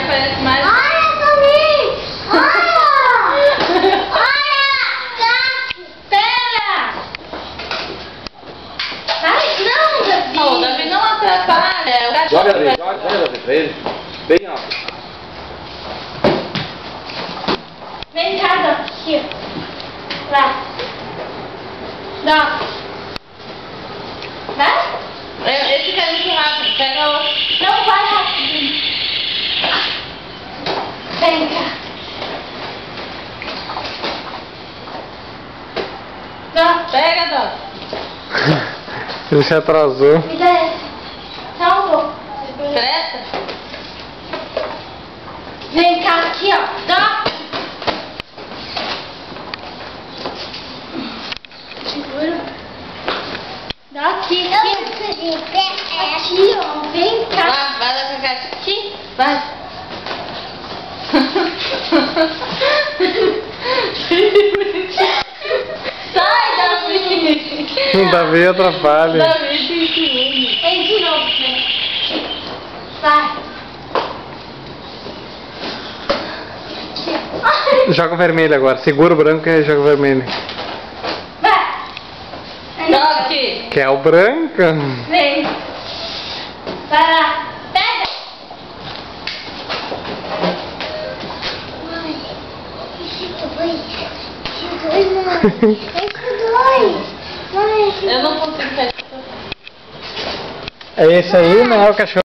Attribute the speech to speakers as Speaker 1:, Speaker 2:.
Speaker 1: parece mais...
Speaker 2: Olha, Toninho! Olha! Olha!
Speaker 1: Pera!
Speaker 2: Ai, não, Davi!
Speaker 1: Não, o Davi não atrapalha. O cachorro
Speaker 3: Joga ali,
Speaker 1: vai...
Speaker 3: joga pra ele. Bem alto.
Speaker 2: Vem cá, Davi. Vai. Dá. Vai?
Speaker 1: Esse quer muito rápido. Pega o...
Speaker 2: Não vai rapidinho. Vem cá. Dá.
Speaker 1: Pega, Dó.
Speaker 4: Ele se atrasou.
Speaker 2: Me dá esse. Só um pouco.
Speaker 1: Presta.
Speaker 2: Vem cá, aqui, ó. Dá. Segura. Dá aqui, aqui. Aqui, ó. Vem cá.
Speaker 1: Vai lá com a Cátia. Aqui. Vai. Sai, Davi.
Speaker 4: O Davi atrapalha.
Speaker 1: Davi tem ciúme.
Speaker 2: Vem de novo, vem. Vai. Aqui.
Speaker 4: Joga o vermelho agora. Segura o branco e joga o vermelho.
Speaker 2: Vai.
Speaker 1: Toque.
Speaker 4: Que é o branco.
Speaker 2: Vem. Vai lá. Pega. Mãe. Esse dois. Esse dois, mãe. Esse dois. Mãe, esse
Speaker 1: Eu não consigo pegar.
Speaker 4: É esse aí, né? O cachorro.